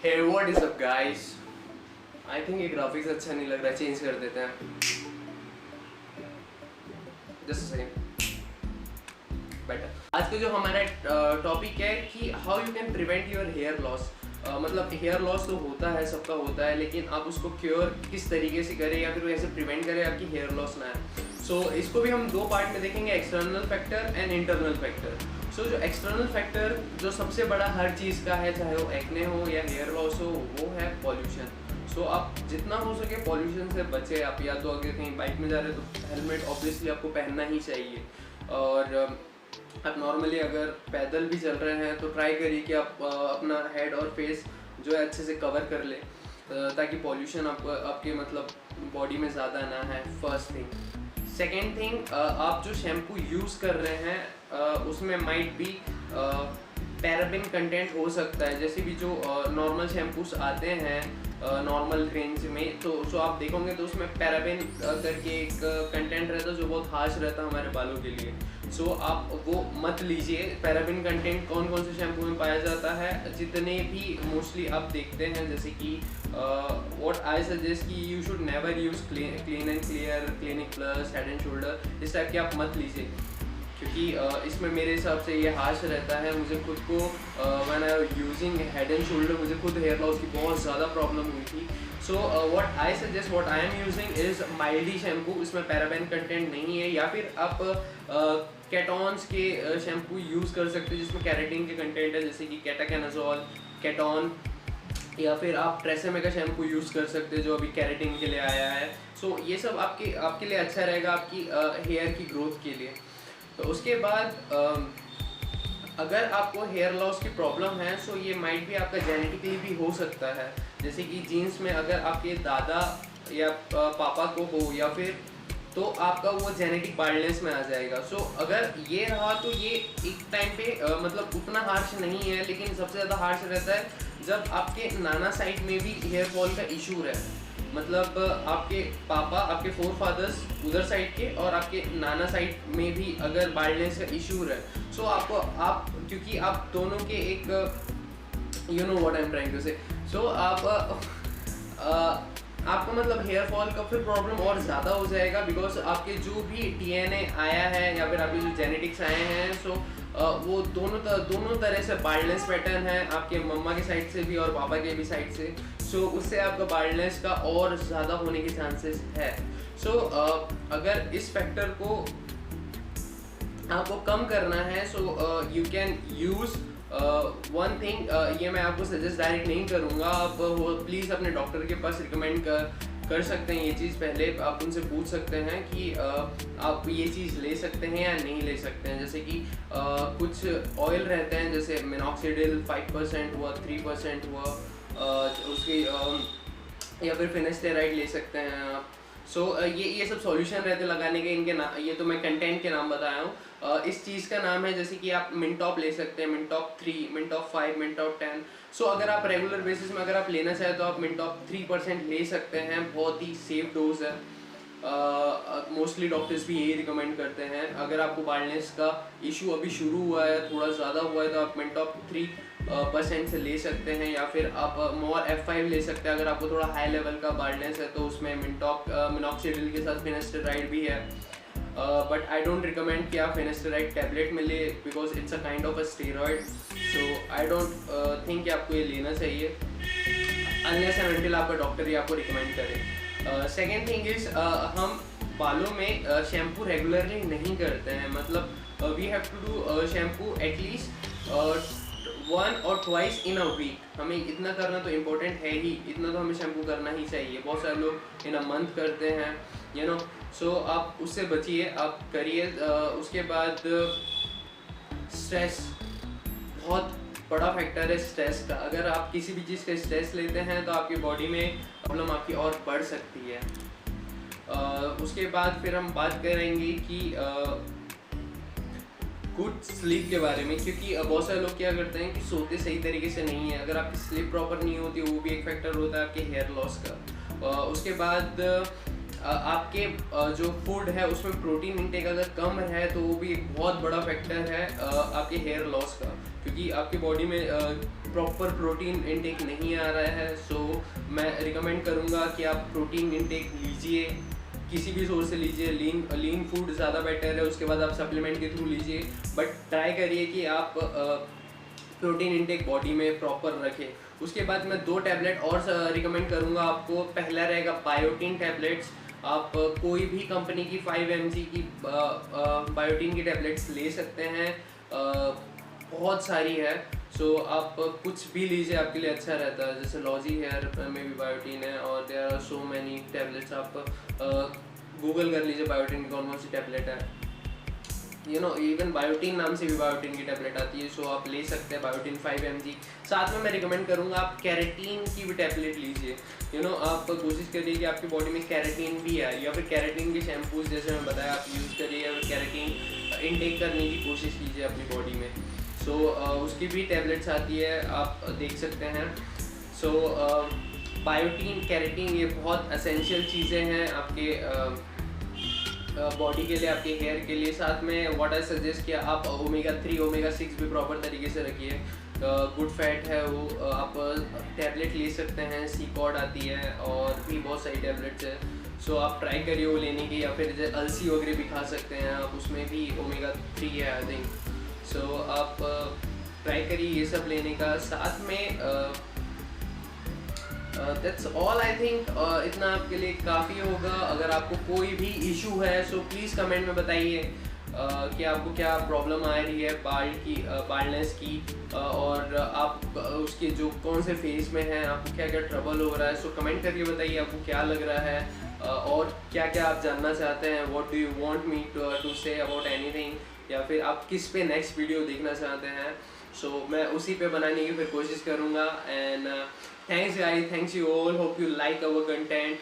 Hey, what is up guys? I think ये graphics अच्छा नहीं लग रहा है, चेंज कर देते हैं। Just second better. आज का जो हमारा टॉपिक है कि how you can prevent your hair loss. मतलब हेयर लॉस तो होता है, सबका होता है, लेकिन आप उसको क्योर किस तरीके से करें या फिर कैसे प्रिवेंट करें आपकी हेयर लॉस ना है। सो इसको भी हम दो पार्ट में देखेंगे, external factor and internal factor. So जो एक्सटर्नल फैक्टर जो सबसे बड़ा हर चीज़ का है, चाहे वो एक्ने हो या हेयर लॉस हो, वो है पॉल्यूशन। सो आप जितना हो सके पॉल्यूशन से बचे। आप या तो अगर कहीं बाइक में जा रहे हो तो हेलमेट ऑब्वियसली आपको पहनना ही चाहिए, और आप नॉर्मली अगर पैदल भी चल रहे हैं तो ट्राई करिए कि आप अपना हेड और फेस जो है अच्छे से कवर कर ले, ताकि पॉल्यूशन आपके मतलब बॉडी में ज़्यादा ना है। First thing. सेकेंड थिंग, आप जो शैम्पू यूज़ कर रहे हैं उसमें माइट बी पैराबिन कंटेंट हो सकता है। जैसे भी जो नॉर्मल शैम्पूस आते हैं नॉर्मल रेंज में, तो आप देखोगे तो उसमें पैराबिन करके एक कंटेंट रहता है जो बहुत हार्श रहता है हमारे बालों के लिए। सो आप वो मत लीजिए। पैराबिन कंटेंट कौन कौन से शैम्पू में पाया जाता है, जितने भी मोस्टली आप देखते हैं, जैसे कि व्हाट आई सजेस्ट कि you should never use clean and clear, clinic plus, head and shoulder, इस टाइप के आप मत लीजिए, क्योंकि इसमें मेरे हिसाब से ये हार्श रहता है। मुझे खुद को when I using head and shoulder मुझे खुद हेयर लॉस की बहुत ज़्यादा प्रॉब्लम हुई थी। So what I suggest, what I am using is माइल्डी शैम्पू। इसमें पैराबेन कंटेंट नहीं है, या फिर आप केटॉन्स के शैम्पू यूज़ कर सकते हैं जिसमें कैरेटिन के कंटेंट है, जैसे कि केटाकेनाजोल, केटॉन, या फिर आप ट्रेसेमे का शैम्पू यूज़ कर सकते हैं जो अभी कैरेटिन के लिए आया है। सो ये सब आपके लिए अच्छा रहेगा आपकी हेयर की ग्रोथ के लिए। तो उसके बाद अगर आपको हेयर लॉस की प्रॉब्लम है, सो ये माइट भी आपका जेनेटिकली भी हो सकता है। जैसे कि जीन्स में अगर आपके दादा या पापा को हो, या फिर तो आपका वो जेनेटिक बाल्डनेस में आ जाएगा। सो अगर ये रहा तो ये एक टाइम पे मतलब उतना हार्श नहीं है, लेकिन सबसे ज़्यादा हार्श रहता है जब आपके नाना साइड में भी हेयर फॉल का इशू रहे। मतलब आपके पापा, आपके फोर फादर्स उधर साइड के, और आपके नाना साइड में भी अगर बाल्डनेस का इशू रहे। सो आप क्योंकि आप दोनों के एक you know what I am trying to say, so आपको मतलब हेयर फॉल का फिर प्रॉब्लम और ज़्यादा हो जाएगा, बिकॉज आपके जो भी डीएनए आया है या फिर आपके जो जेनेटिक्स आए हैं, सो वो दोनों तरह से बाल्डनेस पैटर्न है, आपके मम्मा के साइड से भी और पापा के भी साइड से। सो उससे आपका बाल्डनेस का और ज़्यादा होने के चांसेस है। सो अगर इस फैक्टर को आपको कम करना है, so you can use one thing. ये मैं आपको सजेस्ट डायरेक्ट नहीं करूँगा, आप वो प्लीज़ अपने डॉक्टर के पास रिकमेंड कर सकते हैं ये चीज़। पहले आप उनसे पूछ सकते हैं कि आप ये चीज़ ले सकते हैं या नहीं ले सकते हैं। जैसे कि कुछ ऑयल रहते हैं, जैसे मिनॉक्सिडिल 5% हुआ, 3% हुआ, उसकी या फिर फिनेस्टेराइड ले सकते हैं आप। सो ये सब सॉल्यूशन रहते लगाने के। इनके नाम, ये तो मैं कंटेंट के नाम बताया हूँ। इस चीज़ का नाम है, जैसे कि आप मिनटॉप ले सकते हैं, मिनटॉप 3, मिनटॉप 5, मिनटॉप 10। सो अगर आप रेगुलर बेसिस में अगर आप लेना चाहें तो आप मिनटॉप 3% ले सकते हैं। बहुत ही सेफ डोज है। मोस्टली डॉक्टर्स भी यही रिकमेंड करते हैं। अगर आपको बाल्डनेस का इशू अभी शुरू हुआ है, थोड़ा ज़्यादा हुआ है, तो आप मिनटॉप 3% से ले सकते हैं, या फिर आप मोर F5 ले सकते हैं। अगर आपको थोड़ा हाई लेवल का बाल्डनेस है तो उसमें मिनॉक्सिडिल के साथ फिनेस्टेराइड भी है। बट आई डोंट रिकमेंड कि आप फिनेस्टेराइड टैबलेट में ले, because it's a kind of a steroid. So I don't think कि आपको ये लेना चाहिए अनलेस एंड अनटिल आपका डॉक्टर ही आपको रिकमेंड करे। सेकेंड थिंग इज, हम बालों में शैम्पू रेगुलरली नहीं करते हैं। मतलब we have to do shampoo at least 1 और 2 इन अ वीक। हमें इतना करना तो इम्पोर्टेंट है ही, इतना तो हमें शैम्पू करना ही चाहिए। बहुत सारे लोग इन अ मंथ करते हैं, यू नो। सो आप उससे बचिए, आप करिए। उसके बाद स्ट्रेस बहुत बड़ा फैक्टर है स्ट्रेस का। अगर आप किसी भी चीज़ का स्ट्रेस लेते हैं तो आपकी बॉडी में प्रॉब्लम आपकी और बढ़ सकती है। उसके बाद फिर हम बात करेंगे कि गुड स्लीप के बारे में, क्योंकि बहुत सारे लोग क्या करते हैं कि सोते सही तरीके से नहीं है। अगर आपकी स्लीप प्रॉपर नहीं होती, वो भी एक फैक्टर होता है आपके हेयर लॉस का। उसके बाद आपके जो फूड है उसमें प्रोटीन इंटेक अगर कम है तो वो भी एक बहुत बड़ा फैक्टर है आपके हेयर लॉस का। क्योंकि आपकी बॉडी में प्रॉपर प्रोटीन इनटेक नहीं आ रहा है। सो मैं रिकमेंड करूँगा कि आप प्रोटीन इनटेक लीजिए, किसी भी सोर्स से लीजिए। लीन फूड ज़्यादा बेटर है, उसके बाद आप सप्लीमेंट के थ्रू लीजिए, बट ट्राई करिए कि आप प्रोटीन इनटेक बॉडी में प्रॉपर रखें। उसके बाद मैं 2 टैबलेट और रिकमेंड करूँगा आपको। पहला रहेगा बायोटीन टैबलेट्स। आप कोई भी कंपनी की 5 mg की बायोटीन की टैबलेट्स ले सकते हैं, बहुत सारी है। सो आप कुछ भी लीजिए, आपके लिए अच्छा रहता है। जैसे लॉजी हेयर में भी बायोटीन है, और there are so many tablets. आप गूगल कर लीजिए बायोटीन की कौन कौन सी टैबलेट है, इवन बायोटीन नाम से भी बायोटीन की टैबलेट आती है। सो आप ले सकते हैं बायोटीन 5 mg। साथ में मैं रिकमेंड करूँगा आप कैरेटीन की भी टैबलेट लीजिए। आप कोशिश करिए कि आपकी बॉडी में कैरेटीन भी आए, या फिर कैरेटीन के शैम्पूज जैसे मैं बताया आप यूज़ करिए, या फिर कैरेटीन इनटेक करने की कोशिश कीजिए अपनी बॉडी में। सो उसकी भी टैबलेट्स आती है, आप देख सकते हैं। सो बायोटीन, कैरेटीन, ये बहुत एसेंशियल चीज़ें हैं आपके बॉडी के लिए, आपके हेयर के लिए। साथ में व्हाट आई सजेस्ट किया, आप ओमेगा 3 ओमेगा 6 भी प्रॉपर तरीके से रखिए। गुड फैट है वो, आप टैबलेट ले सकते हैं, सीकॉड आती है, और भी बहुत सारी टैबलेट्स हैं। सो आप ट्राई करिए वो लेने की, या फिर अलसी वगैरह भी खा सकते हैं आप, उसमें भी ओमेगा 3 है आई थिंक। सो आप ट्राई करिए ये सब लेने का। साथ में दैट्स ऑल आई थिंक। इतना आपके लिए काफ़ी होगा। अगर आपको कोई भी इशू है सो प्लीज़ कमेंट में बताइए कि आपको क्या प्रॉब्लम आ रही है बाल्डनेस की, और आप उसके जो कौन से फेज में हैं, आपको क्या क्या ट्रबल हो रहा है। सो कमेंट करके बताइए आपको क्या लग रहा है, और क्या क्या आप जानना चाहते हैं। What do you want me to say about anything, या फिर आप किस पे नेक्स्ट वीडियो देखना चाहते हैं। सो मैं उसी पे बनाने की फिर कोशिश करूँगा। And thanks guys, thanks you all, hope you like our content.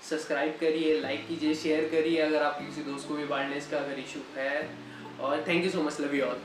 Subscribe करिए, लाइक कीजिए, शेयर करिए अगर आप किसी दोस्त को भी बाल्डनेस का अगर इशू है। और thank you so much, love you all.